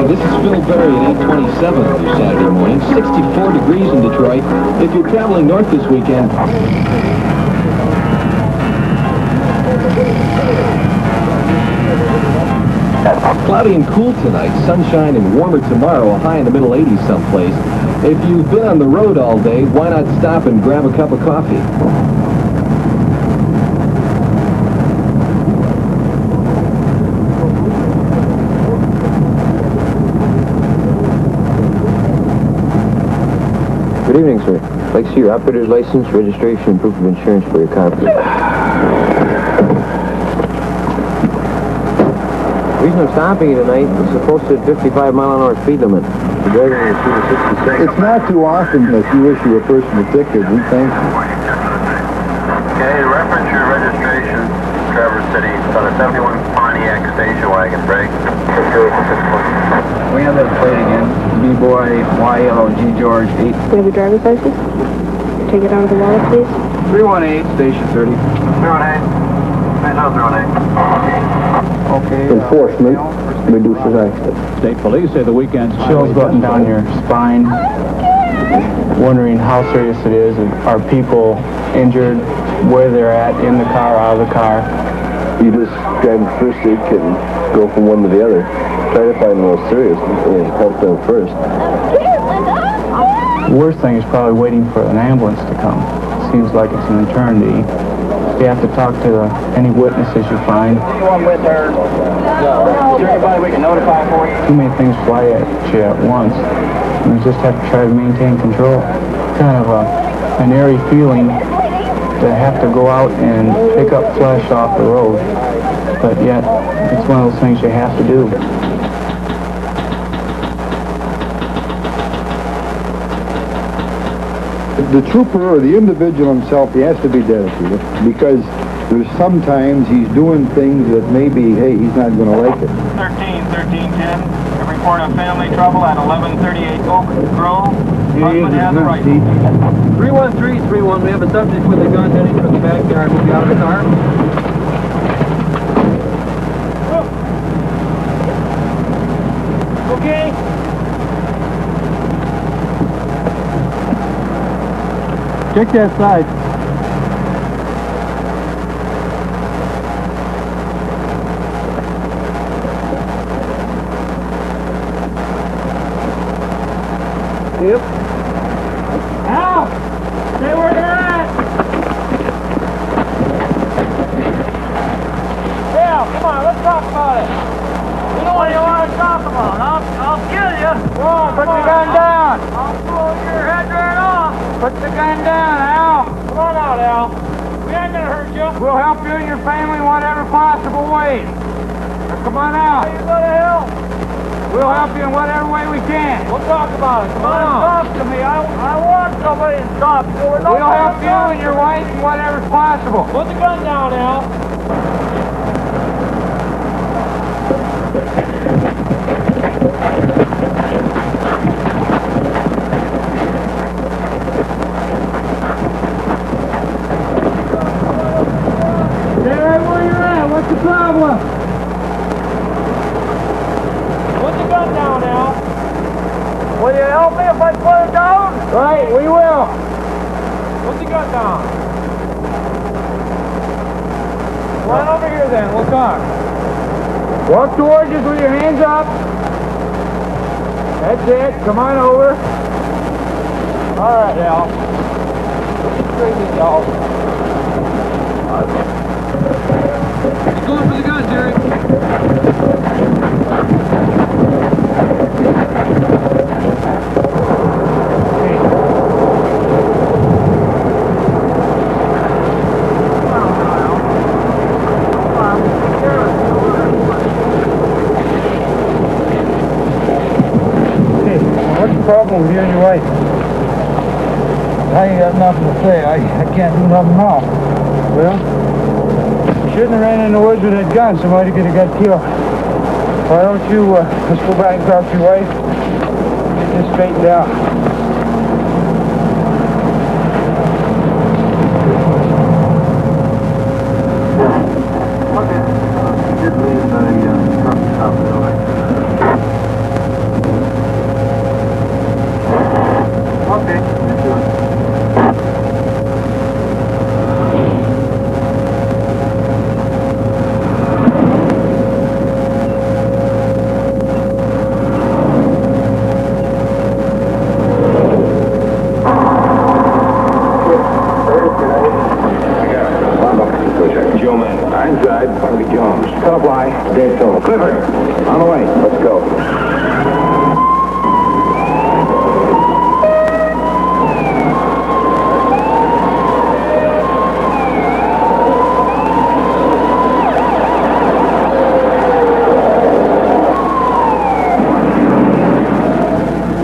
This is Phil Berry at 827 on your Saturday morning. 64 degrees in Detroit. If you're traveling north this weekend, cloudy and cool tonight. Sunshine and warmer tomorrow. A high in the middle 80s someplace. If you've been on the road all day, why not stop and grab a cup of coffee? Good evening, sir. I'd like to see your operator's license, registration, and proof of insurance for your car, please. The reason I'm stopping you tonight is supposed to 55-mile-an-hour speed limit. You're driving at a speed of 66. It's not too often that you issue a person a ticket. We thank you. Okay, reference your registration, Traverse City. It's on a 71 Pontiac station wagon, break. We have that plate again. B-boy, Y-L-O-G, George, 8. We have your driver's license? Take it out of the wallet, please. 318, station 30. 318. No, 318. Okay. Enforcement reduces accidents. State police say the weekend's Chills button down your spine. Wondering how serious it is. Are people injured? Where they're at, in the car, out of the car? You just grab the first aid kit and go from one to the other. Try to find the most serious and help them first. The worst thing is probably waiting for an ambulance to come. Seems like it's an eternity. You have to talk to any witnesses you find. Anyone with her? Is there anybody we can notify for you? Too many things fly at you at once. You just have to try to maintain control. Kind of an airy feeling to have to go out and pick up flesh off the road. But yet, it's one of those things you have to do. The trooper or the individual himself, he has to be dedicated because there's sometimes he's doing things that maybe, hey, he's not going to like it. 1310. A report of family trouble at 1138 Oak Grove. Husband has a right. 31331, we have a subject with a gun heading for the backyard. We'll be out of the car. Okay. Check that side. Yep. Al! Stay where you're at! Yeah, come on, let's talk about it. You know what you want to talk about? I'll kill you. Come on, put the gun down. I'll blow your head right off. Put the gun down, Al. Come on out, Al. We ain't gonna hurt you. We'll help you and your family in whatever possible way. Now, come on out. You go to hell. We'll help you in whatever way we can. We'll talk about it. Come on, talk to me. I want somebody to stop you. We'll help you and your wife in whatever's possible. Put the gun down, Al. Stay right where you're at. What's the problem? Put the gun down, Al. Will you help me if I put it down? Right, we will. Put the gun down. Run over here then. We'll talk. Walk towards us with your hands up. That's it. Come on over. All right, Al. Straighten it out. He's going for the gun, Jerry. What's the problem with you and your wife? I ain't got nothing to say. I can't do nothing now. Well, you shouldn't have ran in the woods with that gun. Somebody could have got killed. Why don't you, let's go back and talk to your wife. Get this straightened out. Inside. Harvey Jones. Supply. Dead total. Clifford. On the way. Let's go.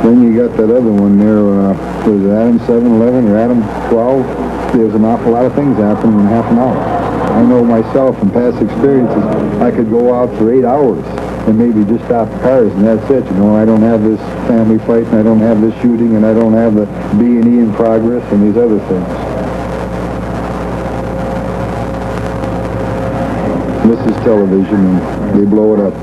Then you got that other one there, was it Adam 7-11 or Adam 12? There's an awful lot of things happening in half an hour. I know myself from past experiences, I could go out for 8 hours and maybe just stop the cars and that's it. You know, I don't have this family fight and I don't have this shooting and I don't have the B&E in progress and these other things. This is television and they blow it up.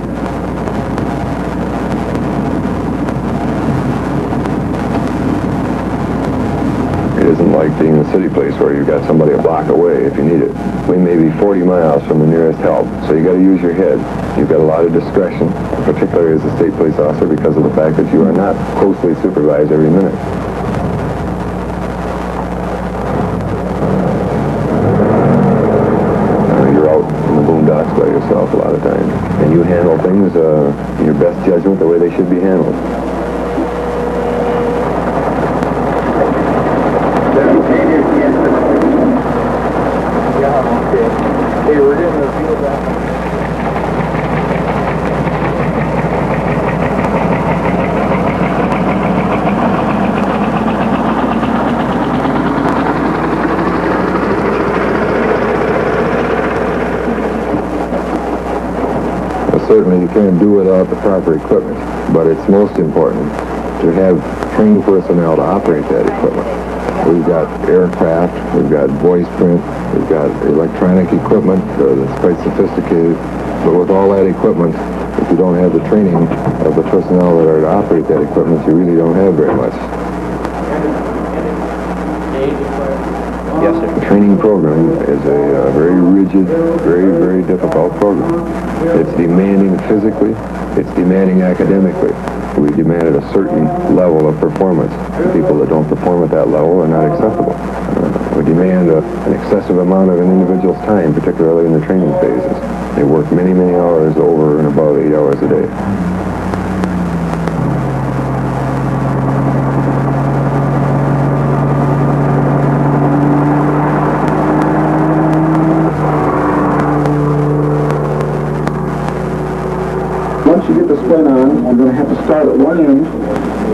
It isn't like being a city place where you've got somebody a block away if you need it. We may be 40 miles from the nearest help, so you got to use your head. You've got a lot of discretion, particularly as a state police officer, because of the fact that you are not closely supervised every minute. You're out in the boondocks by yourself a lot of times, and you handle things in your best judgment the way they should be handled. Hey, we're getting the field back. Well, certainly you can't do without the proper equipment, but it's most important to have trained personnel to operate that equipment. We've got aircraft, we've got voice print, we've got electronic equipment that's quite sophisticated. But with all that equipment, if you don't have the training of the personnel that are to operate that equipment, you really don't have very much. Yes, sir. The training program is a very rigid, very, very difficult program. It's demanding physically, it's demanding academically. We demanded a certain level of performance. The people that don't perform at that level are not acceptable. We demand an excessive amount of an individual's time, particularly in the training phases. They work many, many hours over and above 8 hours a day. Once you get the splint on, you're going to have to start at one end,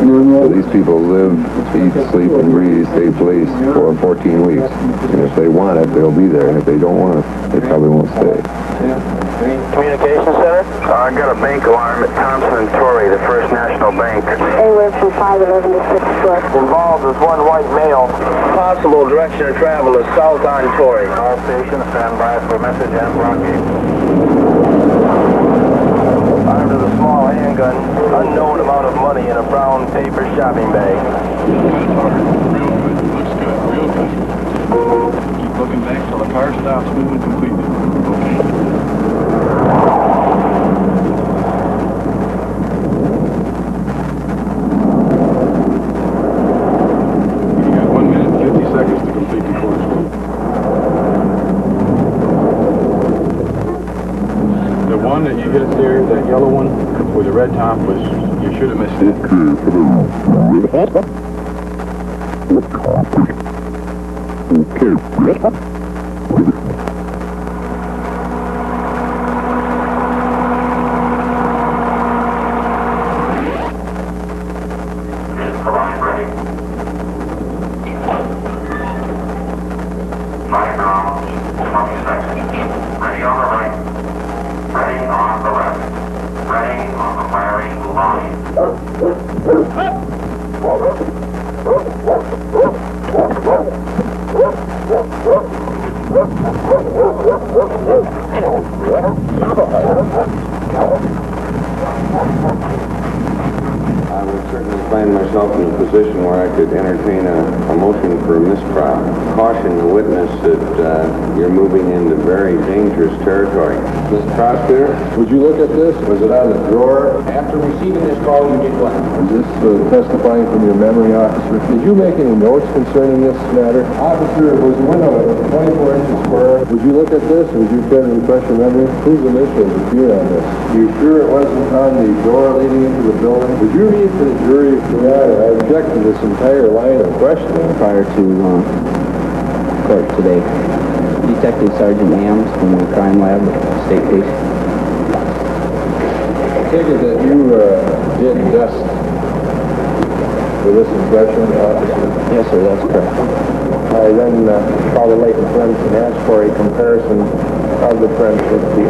and then So these people live, eat, sleep, and breathe state police for 14 weeks. And if they want it, they'll be there. And if they don't want it, they probably won't stay. Communication center? I got a bank alarm at Thompson and Torrey, the First National Bank. Anywhere from 511 to 6 foot. Involved is one white male. Possible direction of travel is south on Torrey. All stations stand by for message and blockade. Armed with a small handgun, unknown amount of money in a brown paper shopping bag. Looks good, real good. Keep looking back till the car stops moving completely. You got 1 minute and 50 seconds to complete the course. The one that you hit there, that yellow one with the red top, was, you should have missed it. Ready on the right. Ready on the left. Ready on the firing line. I would certainly find myself in a position where I could entertain a motion motion for mistrial. Caution the witness that you're moving into very dangerous territory. Mr. Prosecutor, Would you look at this? Was it out of the drawer? After receiving this call, you did what? Is this testifying from your memory, officer? Did you make any notes concerning this matter? Officer, was the window 24 inches square? Would you look at this? Would you care to refresh your memory? Whose initials appear on this? You sure it wasn't on the door leading into the building? Would you read to the jury? Yeah, I object to this entire line of questioning. Prior to court today. Detective Sergeant Ames from the Crime Lab, State Police. I take it that you did dust for this impression, officer? Yes, sir, that's correct. I then called the latent prints and asked for a comparison of the prints with the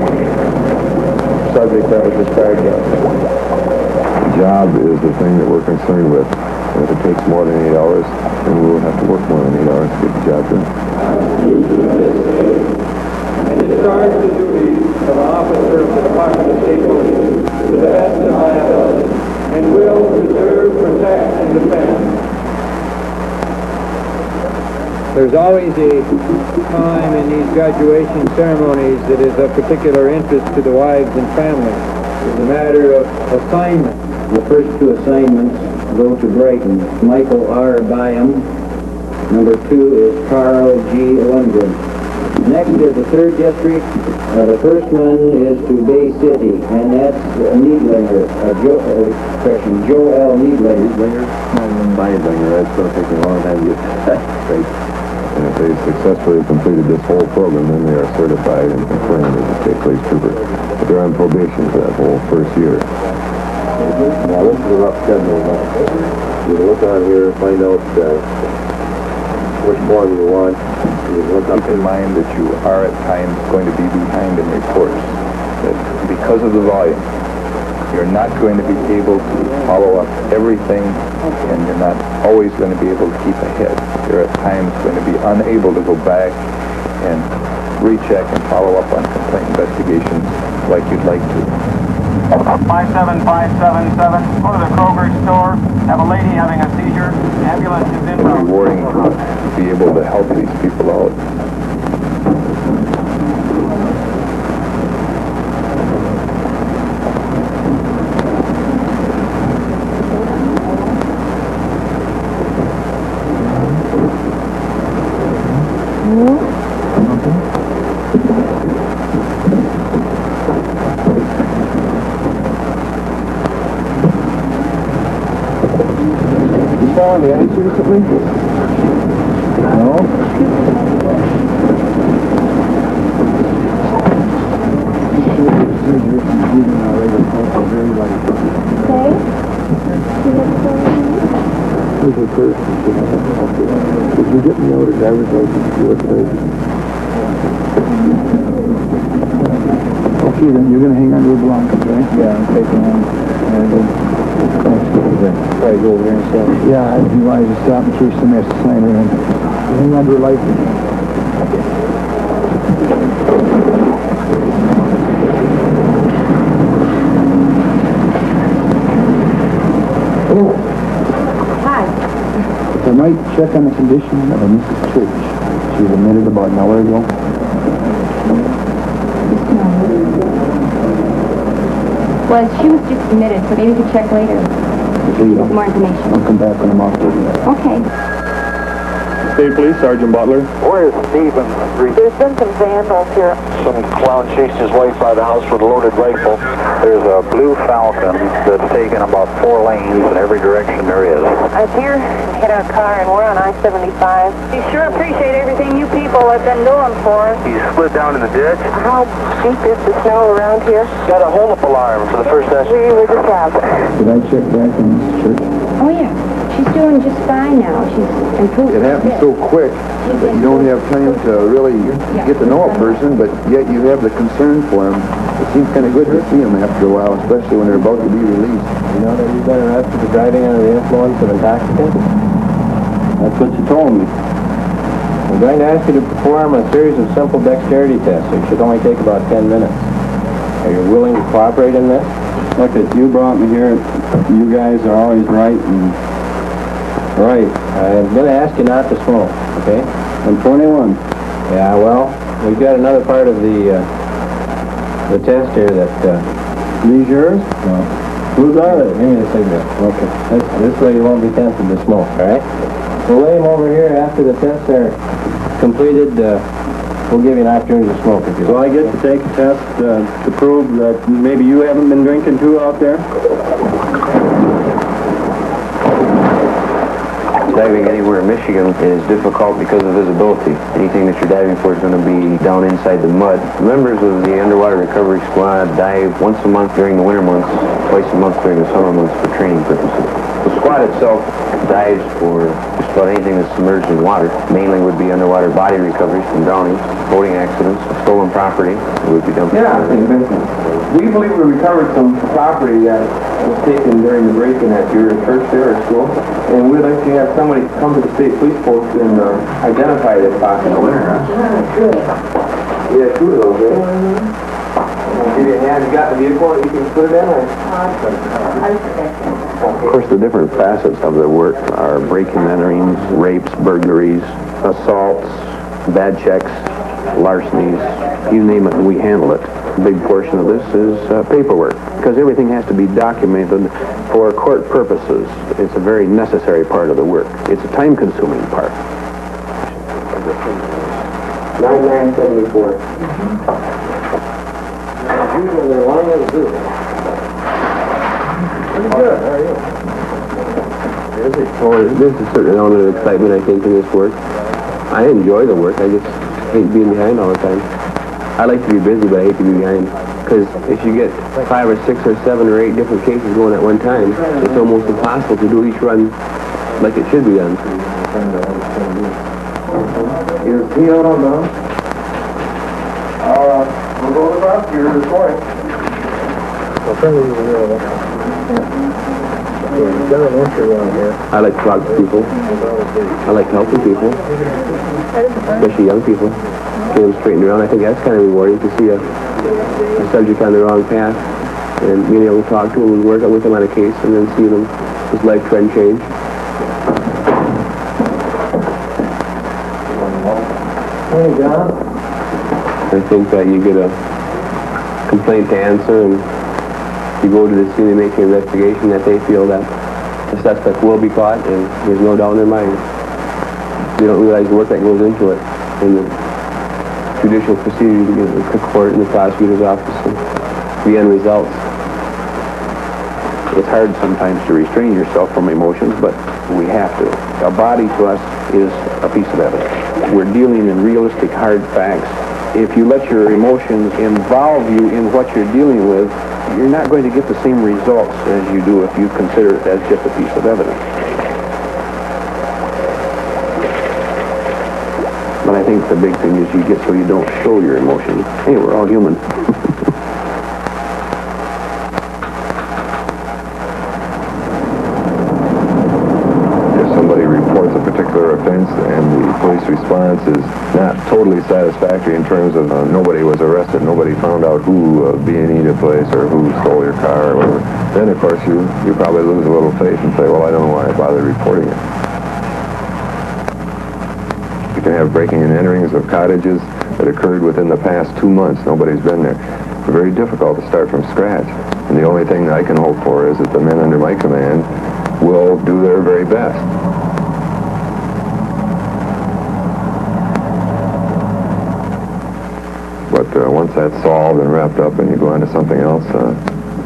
subject that was described. The job is the thing that we're concerned with. If it takes more than 8 hours, then we'll have to work more than 8 hours to get the job done. And discharge the duties of an officer of the Department of State Police to the best of my ability, and will preserve, protect, and defend. There's always a time in these graduation ceremonies that is of particular interest to the wives and families. It's a matter of assignment. The first two assignments go to Brighton. Michael R. Byam. Number 2 is Carl G. Lundgren. Next is the 3rd district. The first one is to Bay City, and that's Needlinger. Joe L. Needlinger. Not even Neidlinger. That's going to take me a long time to get that straight. And if they successfully completed this whole program, then they are certified and confirmed as a state police trooper. But they're on probation for that whole first year. Now this is a rough schedule. You look on here, find out which form you want. You look up in mind that you are at times going to be behind in reports. That because of the volume, you're not going to be able to follow up everything, and you're not always going to be able to keep ahead. You're at times going to be unable to go back and recheck and follow up on complaint investigations like you'd like to. 57577, go to the Kroger store, have a lady having a seizure, ambulance is in route. Rewarding to be able to help these people out. The answer recently? No. Did you get me out a driver's license yesterday? Okay, then you're going to hang on to the blankets, right? Yeah, I'm taking on. Probably go over there and stop. Yeah, I'd be wise to stop in case somebody has to sign her in. Hang on to her license. Hello. Hi. If I might check on the condition of Mrs. Church. She was admitted about an hour ago. Well, she was just admitted, so maybe we could check later. Get more information. I'll come back when I'm off duty. Okay. State Police, Sergeant Butler. Where is Stephen? There's been some vandals here. Some clown chased his wife by the house with a loaded rifle. There's a blue Falcon that's taken about 4 lanes in every direction there is. I'm here, hit our car, and we're on I-75. We sure appreciate everything you people have been doing for us. He slid down in the ditch. How deep is the snow around here? Got a hold-up alarm for the first session. We were just out. Did I check back on Mrs. Church? Oh, yeah. She's doing just fine now. She's improved. It happens so quick that you don't have time to really get to know a person, but yet you have the concern for them. It seems kind of good to see them after a while, especially when they're about to be released. You know that you've been arrested for driving under the influence of intoxicants? That's what you told me. I'm going to ask you to perform a series of simple dexterity tests. It should only take about 10 minutes. Are you willing to cooperate in this? Look, you brought me here. You guys are always right, and All right, I'm going to ask you not to smoke, okay? I'm 21. Yeah, well, we've got another part of the test here that... These yours? No. Who's are they? Give me the cigarette. Okay. This way you won't be tempted to smoke, all right? We'll lay them over here after the tests are completed. We'll give you an opportunity to smoke if you So like. I get to take a test to prove that maybe you haven't been drinking too out there? Diving anywhere in Michigan is difficult because of visibility. Anything that you're diving for is going to be down inside the mud. Members of the underwater recovery squad dive once a month during the winter months, twice a month during the summer months for training purposes. The squad itself dives for just about anything that's submerged in water. Mainly would be underwater body recoveries from drowning, boating accidents, stolen property. It would be dumped. Yeah, we believe we recovered some property that was taken during the break-in at your church there or school, and we'd like to have somebody come to the state police post and identify that possible winner. Yeah, two of those, eh? I'll give you a hand. You got the vehicle that you can put it in? Of course, the different facets of the work are break-in enterings, rapes, burglaries, assaults, bad checks, larcenies, you name it, and we handle it. A big portion of this is paperwork, because everything has to be documented for court purposes. It's a very necessary part of the work. It's a time-consuming part. 9974. Usually they're long as this. Pretty good. How are you? Well, there's a certain element of excitement, I think, in this work. I enjoy the work. I just hate being behind all the time. I like to be busy, but I hate to be behind. Because if you get 5 or 6 or 7 or 8 different cases going at one time, it's almost impossible to do each run like it should be done. Is he out on the... we'll go to the prosecutor this morning. I like to talk to people. I like helping people, especially young people. Get them straightened around. I think that's kind of rewarding to see a subject on the wrong path and being able to talk to him and work with him on a case and then seeing him, his life trend change. Hey, John. I think that you get a complaint to answer and you go to the scene and make an investigation that they feel that the suspect will be caught, and there's no doubt in their mind. They don't realize the work that goes into it in the judicial procedure to get the court and the prosecutor's office and the end results. It's hard sometimes to restrain yourself from emotions, but we have to. A body to us is a piece of evidence. We're dealing in realistic, hard facts. If you let your emotions involve you in what you're dealing with, you're not going to get the same results as you do if you consider it as just a piece of evidence. But I think the big thing is you get so you don't show your emotions. Hey, we're all human. Reports a particular offense and the police response is not totally satisfactory in terms of nobody was arrested, nobody found out who B&E'd a place or who stole your car or whatever, then of course you probably lose a little faith and say, well, I don't know why I bothered reporting it. You can have breaking and enterings of cottages that occurred within the past 2 months. Nobody's been there. It's very difficult to start from scratch. And the only thing I can hope for is that the men under my command will do their very best. But once that's solved and wrapped up and you go on to something else,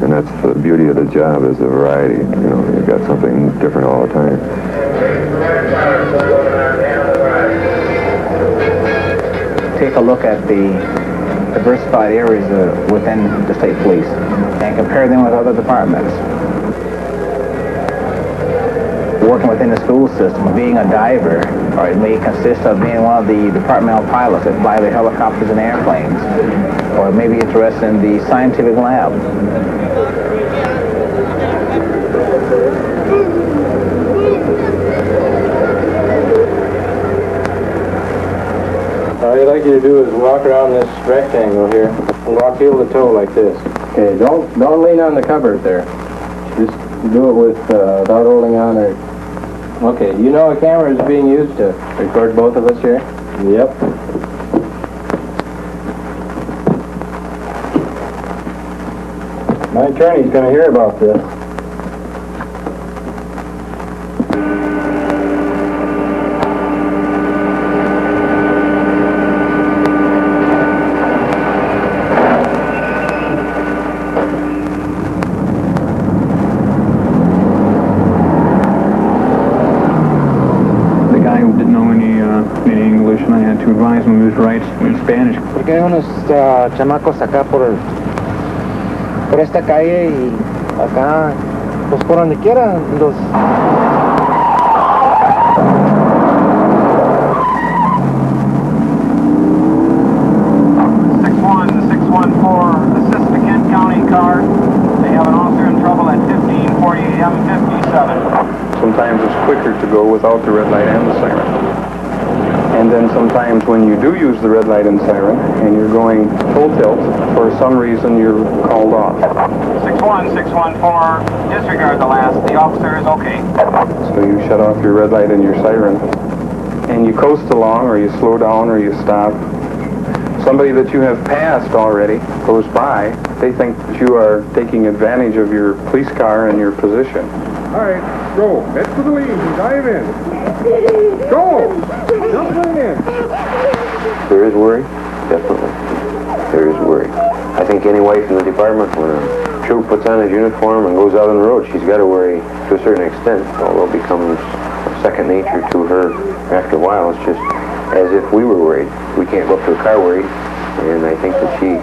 and that's the beauty of the job is the variety. You know, you've got something different all the time. Take a look at the diversified areas within the state police and compare them with other departments. Working within the school system, being a diver, or it may consist of being one of the departmental pilots that fly the helicopters and airplanes, or maybe interested in the scientific lab. All I'd like you to do is walk around this rectangle here and walk heel to toe like this. Okay, don't lean on the cupboard there. Just do it with without holding on or Okay, you know a camera is being used to record both of us here? Yep. My attorney's gonna hear about this. Any English, and I had to advise him of his rights in Spanish. Porque hay unos chamacos acá por esta calle y acá, pues por donde quiera, los... 614, assist the Kent County car. They have an officer in trouble at 1540 M57. Sometimes it's quicker to go without the red light and the siren. And then sometimes when you do use the red light and siren, and you're going full tilt, for some reason you're called off. 61614, disregard the last. The officer is okay. So you shut off your red light and your siren, and you coast along, or you slow down, or you stop. Somebody that you have passed already goes by. They think that you are taking advantage of your police car and your position. All right, go. Head to the lead and dive in. Go! Jump in. There is worry, definitely. There is worry. I think any wife in the department, when a troop puts on his uniform and goes out on the road, she's got to worry to a certain extent, although it becomes second nature to her after a while. It's just as if we were worried. We can't go up to a car worried, and I think that she,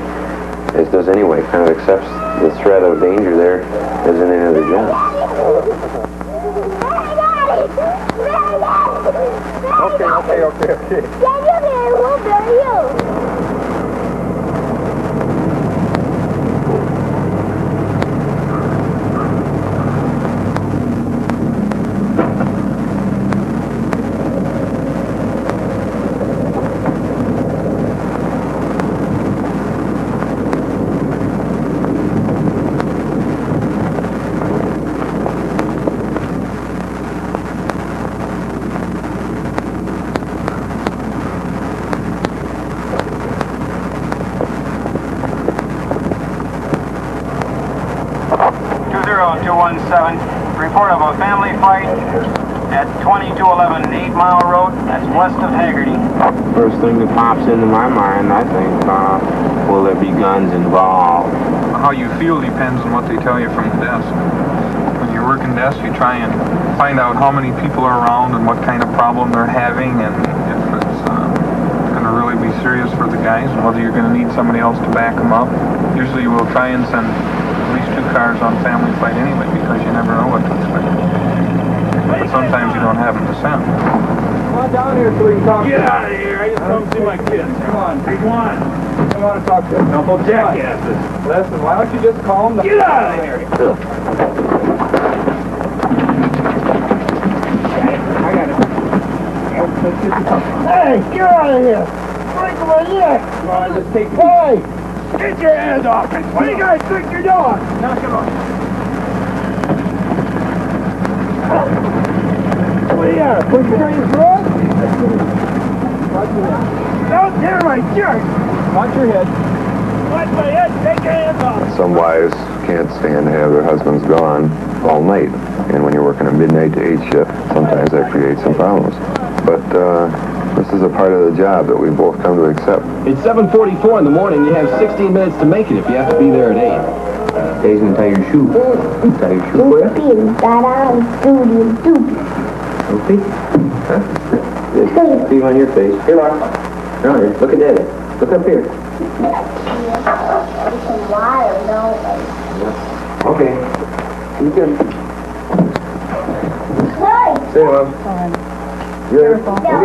as does anyway, kind of accepts the threat of danger there as in any other job. Okay. Report of a family fight at 2211 8 Mile Road. That's west of Haggerty. First thing that pops into my mind, I think, will there be guns involved? How you feel depends on what they tell you from the desk. When you're working desk, you try and find out how many people are around and what kind of problem they're having, and if it's going to really be serious for the guys, and whether you're going to need somebody else to back them up. Usually you will try and send at least 2 cars on family fight anyway, because you never know what to expect. But sometimes you don't have them to send. Come on down here so we can talk. Get out of here. I just come see my kids. Come on. Big one. I want to talk to them. Couple jackasses. Listen, why don't you just calm down? Get out of here. I got it. Hey, get out of here. Break my neck. Come on, just take me. Hey, get your hands off me. What do you guys think you're doing? Knock it off. What do you got? Put your hands blood? Don't tear my shirt. Watch your head. Watch my head. Take your hands off. Some wives can't stand to have their husbands gone all night. And when you're working a midnight to 8 shift, sometimes that creates some problems. But this is a part of the job that we both come to accept. It's 7:44 in the morning. You have 16 minutes to make it if you have to be there at 8. Days and tie your shoe. Tie your shoe for you. Okay. Huh? See on your face. Here, Mark. Come here. Look at Daddy. Look up here. Okay. You good. Say, Mom. Good. Okay.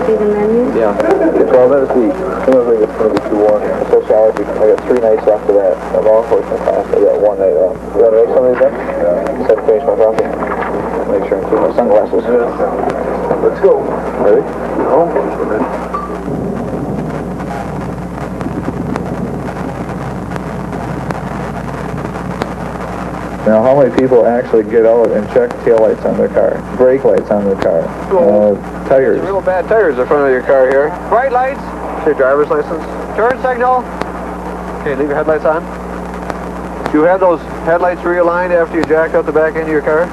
See the menu? Yeah. It's 12 minutes each. Some of it is going to be too warm. I'm so sorry. I got 3 nights after that. A law enforcement class. I got 1 night off. You want to make some of these up? Just have to finish my coffee. Make sure I keep my sunglasses. Let's go. Ready? Now, how many people actually get out and check tail lights on their car, brake lights on their car, tires? Real bad tires in front of your car here. Bright lights. Your driver's license. Turn signal. Okay, leave your headlights on. Do you have those headlights realigned after you jacked out the back end of your car?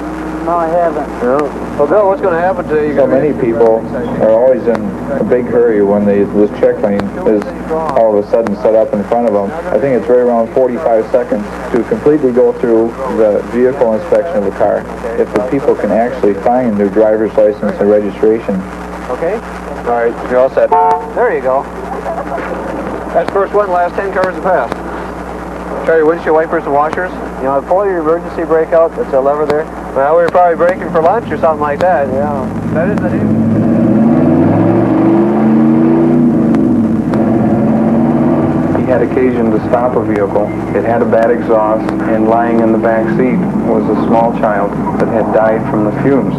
No, I haven't. No. Well, Bill, what's going to happen today? So many people are always in a big hurry when this check lane is all of a sudden set up in front of them. I think it's right around 45 seconds to completely go through the vehicle inspection of the car. If the people can actually find their driver's license and registration. Okay. All right, you're all set. There you go. That's first one. Last 10 cars have passed. Try your windshield wipers and washers. You know, pull your emergency brake out. That's a lever there. Well, we were probably braking for lunch or something like that. Yeah. That is the He had occasion to stop a vehicle. It had a bad exhaust, and lying in the back seat was a small child that had died from the fumes.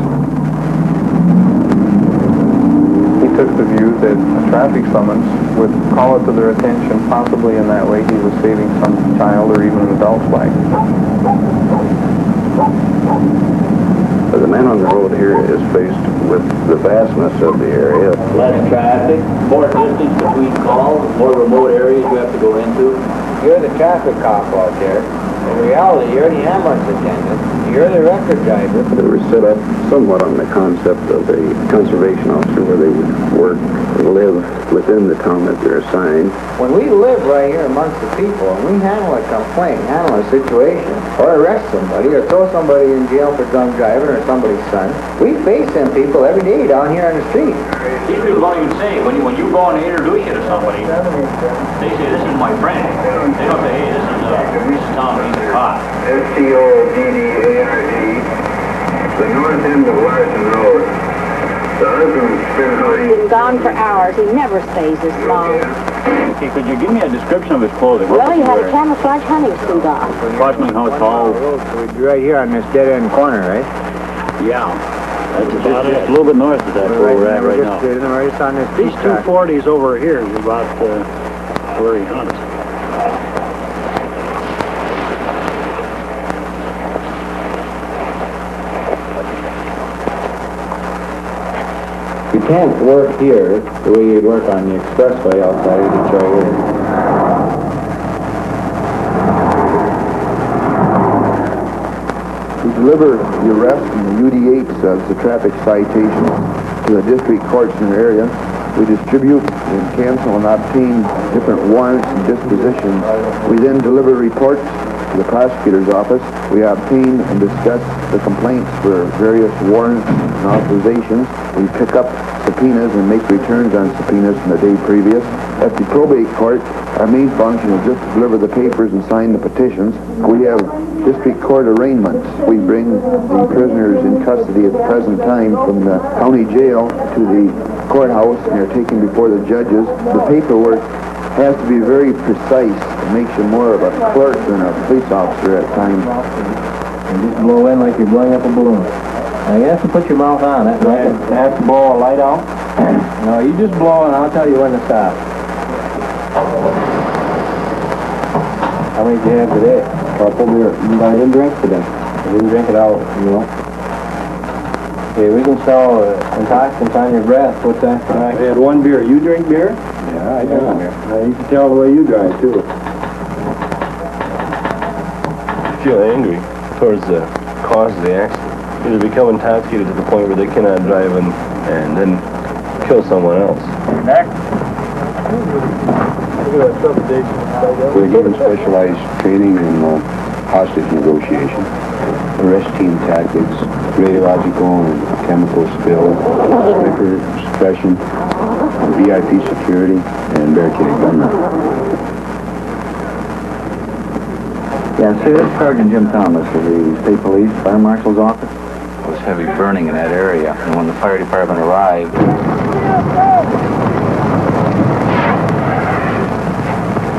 He took the view that a traffic summons would call it to their attention. Possibly in that way he was saving some child or even an adult's life. The man on the road here is faced with the vastness of the area. Less traffic, more distance between calls, more remote areas you have to go into. You're the traffic cop out there. In reality, you're the ambulance attendant. You're the record driver. They were set up somewhat on the concept of a conservation officer where they would work and live within the town that they're assigned. When we live right here amongst the people and we handle a complaint, handle a situation, or arrest somebody, or throw somebody in jail for drunk driving or somebody's son, we face them people every day down here on the street. These people don't even say, when you go and introduce you to somebody, they say, this is my friend. They don't say, hey, this is Tom, he's a cop. S-T-O-D-D-A-R-D, the north end of Larson Road. The husband's He's been gone for hours. He never stays this long. Okay, could you give me a description of his clothing? Well, he had a camouflage hunting suit on. Approximately how tall? We'd be right here on this dead-end corner, right? Yeah. That's about it. Just a little bit north of that, where we're at right now. Right on this These 240s over here is about where he hunts. You can't work here the way you'd work on the expressway outside of Detroit. We deliver the arrest and the UD8s as the traffic citation to the district courts in the area. We distribute and cancel and obtain different warrants and dispositions. We then deliver reports to the prosecutor's office. We obtain and discuss the complaints for various warrants and authorizations. We pick up subpoenas and make returns on subpoenas from the day previous. At the probate court, our main function is just to deliver the papers and sign the petitions. We have district court arraignments. We bring the prisoners in custody at the present time from the county jail to the courthouse, and they're taken before the judges. The paperwork has to be very precise. It makes you more of a clerk than a police officer at times. You just blow in like you're blowing up a balloon. Now you have to put your mouth on it. You have to blow a light out. No, you just blow and I'll tell you when to stop. How many did you have today? Couple beer. I didn't drink today. I didn't drink it all, you know. Okay, we can sell intoxicants on your breath. What's that? I had one beer. You drink beer? Yeah, I drink beer. Now you can tell the way you drive too. I feel angry towards the cause of the accident. Either become intoxicated to the point where they cannot drive and then kill someone else. Next. We're given specialized training in hostage negotiation, arrest team tactics, radiological and chemical spill, sprinkler suppression, VIP security, and barricaded gunmen. Yeah, see, this is Sergeant Jim Thomas of the State Police Fire Marshal's office. There was heavy burning in that area, and when the fire department arrived,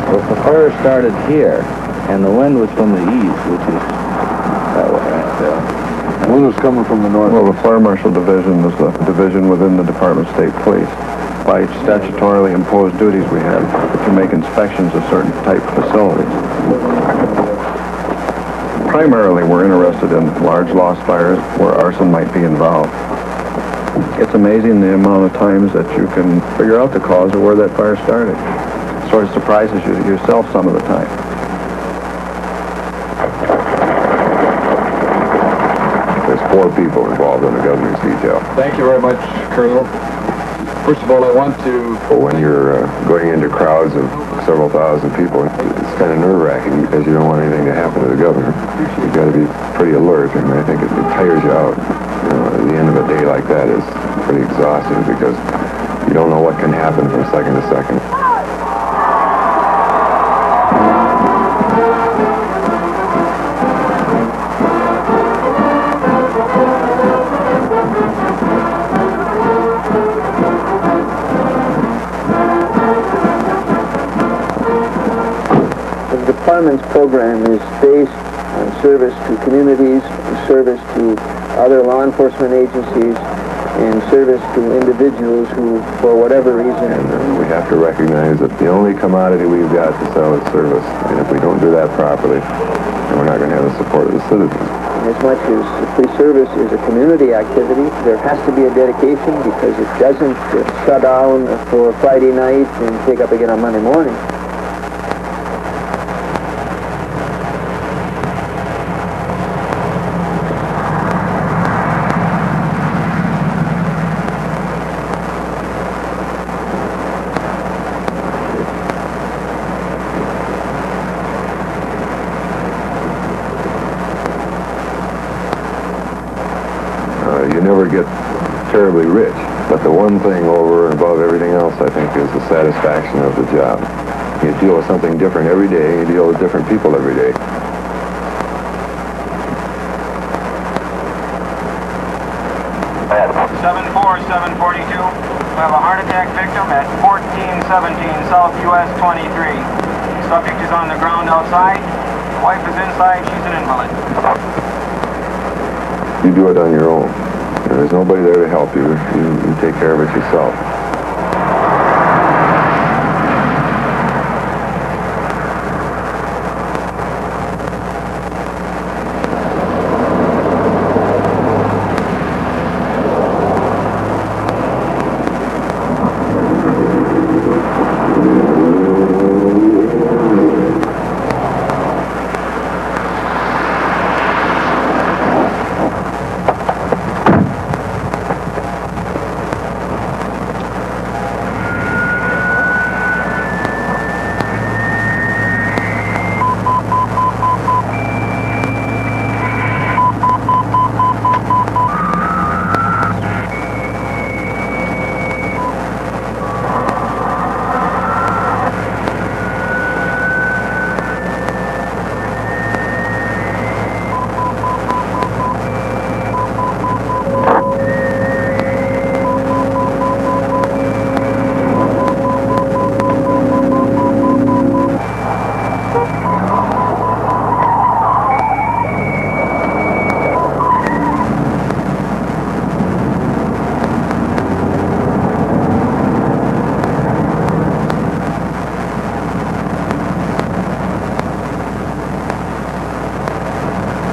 Well, the fire started here, and the wind was from the east, which is that way, right there. The wind was coming from the north. Well, the Fire Marshal Division is a division within the Department of State Police. By statutorily imposed duties we have to make inspections of certain type facilities. Primarily, we're interested in large lost fires where arson might be involved. It's amazing the amount of times that you can figure out the cause of where that fire started. It sort of surprises you yourself some of the time. There's 4 people involved in the governor's detail. Thank you very much, Colonel. First of all, I want to... But when you're going into crowds of several thousand people, it's kind of nerve-wracking because you don't want anything to happen to the governor. You've got to be pretty alert, and I think it tires you out. You know, at the end of a day like that is pretty exhausting because you don't know what can happen from second to second. The department's program is based on service to communities, service to other law enforcement agencies, and service to individuals who, for whatever reason... And we have to recognize that the only commodity we've got to sell is service. And if we don't do that properly, then we're not going to have the support of the citizens. As much as police service is a community activity, there has to be a dedication because it doesn't shut down for Friday night and pick up again on Monday morning. You never get terribly rich, but the one thing over and above everything else, I think, is the satisfaction of the job. You deal with something different every day, you deal with different people every day. At 74742, we have a heart attack victim at 1417 South US 23. The subject is on the ground outside. The wife is inside. She's an invalid. You do it on your own. There's nobody there to help you. You take care of it yourself.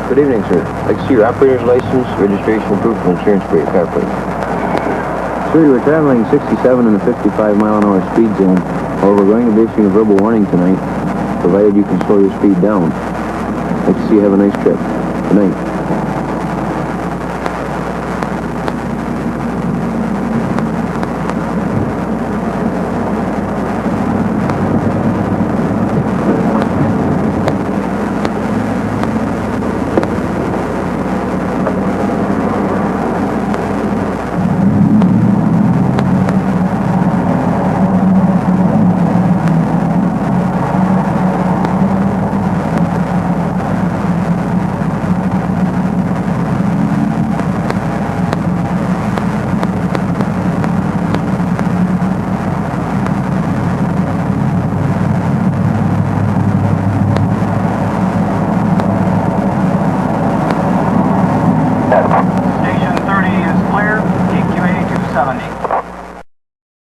Good evening, sir. I'd like to see your operator's license, registration, proof of insurance for your car, please. Sir, you were traveling 67 in a 55-mile-an-hour speed zone. However, we're going to be issuing a verbal warning tonight, provided you can slow your speed down. I'd like to see you have a nice trip. Good night. Station 30 is clear. EQA 270.